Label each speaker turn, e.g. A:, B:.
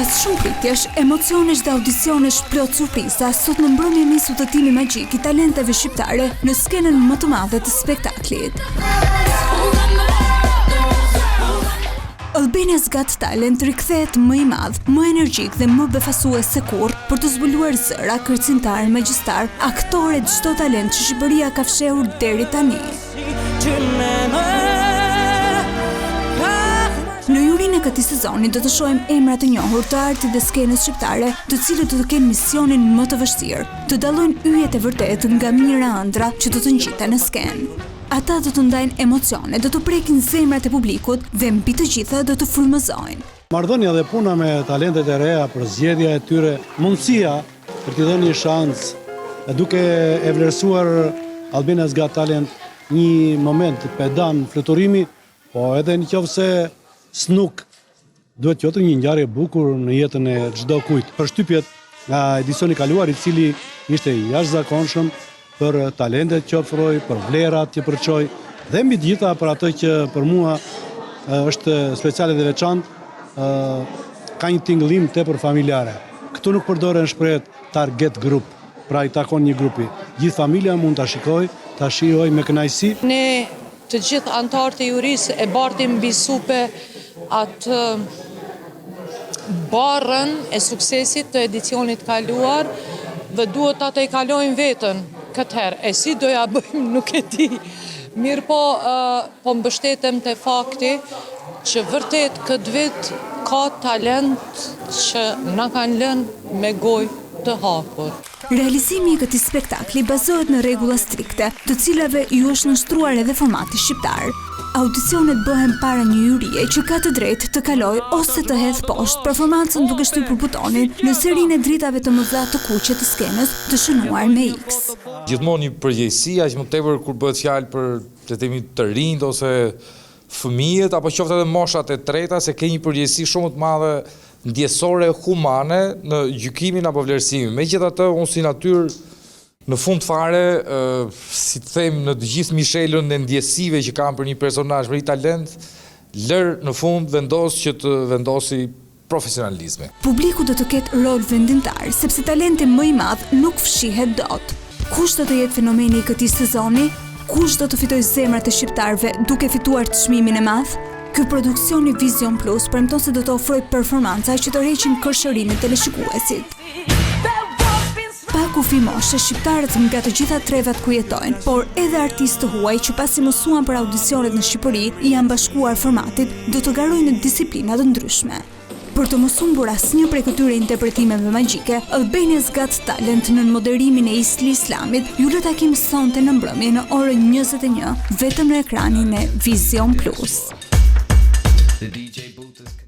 A: Pas shumë pritjesh, emocionesh dhe audicionesh plot surpriza, sot në mbrëmje nisu udhëtimi magjik i talenteve shqiptare në skenën më të madhe të spektaklit. Albania's Got Talent rikthehet më i madh, më energjik dhe më befasues se kurrë për të zbuluar zëra, kërcimtar, magjistar, aktore, çdo talent që Shqipëria ka fshehur deri tani. Në jurinë e këtij sezoni do të shohim emra të njohur të artit dhe skenës shqiptare, të cilët do të kenë misionin më të vështirë, të dallojnë yjet e vërtetë nga mira ëndra që do të ngjiten në skenë. Ata do të ndajnë emocione, do të prekin zemrat e publikut dhe mbi të gjitha do të frymëzojnë.
B: Marrëdhënia dhe puna me talentet e reja për zgjedhja e tyre, mundësia për t'i dhënë një shans, duke e vlerësuar Albania's Got Talent një moment pedan fluturimi, po edhe nëse s'nuk duhet të jetë një ngjarje e bukur në jetën e çdo kujt. Përshtypjet nga edicioni kaluar, i cili ishte i jashtëzakonshëm për talentet që ofroi, për vlerat që përçoi dhe mbi të gjitha për atë që për mua është speciale dhe veçantë, ka një tingëllim tepër familjare. Këtu nuk përdoren shprehet target group, pra i takon një grupi. Gjithë familja mund ta shijojë me kënaqësi.
C: Ne të gjithë anëtarët e jurisë e bartim mbi supe atë barrën e suksesit të edicionit kaluar dhe duhet ta i kalojmë veten këtë herë. E si doja bëjmë nuk e di. Mirë po mbështetem te fakti që vërtet këtë vit ka talent që na kanë lënë me gojë të hapur.
A: Realizimi i këtij spektakli bazohet në rregulla strikte, të cilave ju është nështruar edhe formati shqiptar. Audicionet bëhen para një jurie që ka të drejtë të kalojë ose të hedhë poshtë performancën duke shtypur butonin në serinë e dritave të mëdha të kuqe të skenës të shënuar me X.
D: Gjithmonë një përgjegjësi, aq më tepër kur bëhet fjalë për të themi të rinjt ose fëmijët apo qoftë edhe moshat e treta, se ke një përgjegjësi shumë të madhe ndjesore humane në gjykimin apo vlerësimin. Megjithatë, unë si natyrë në fund fare, si të them, në të gjithë mishelën e ndjesive që kam për një personazh, për një talent, në fund vendos që të vendosi profesionalizmi.
A: Publiku do të ketë rol vendimtar, sepse talenti më i madh nuk fshihet dot. Kush do të jetë fenomeni i këtij sezoni? Kush do të fitojë zemrat e shqiptarëve duke fituar çmimin e madh? Ky produksioni Vision Plus premton se do të ofrojë performanca që të rreqin kërshërimin e teleshikuesit. Pa kufi moshe, shqiptarët nga të gjitha trevat ku jetojnë, por edhe artistë të huaj që pasi mësuan për audicionet në Shqipëri i janë bashkuar formatit, do të garojnë në disiplina të ndryshme. Për të mos humbur asnjë prej këtyre interpretimeve magjike, Albania's Got Talent në moderimin e Isli Islamit ju lë takim sonte në mbrëmje në orën 21, vetëm në ekranin e Vision Plus.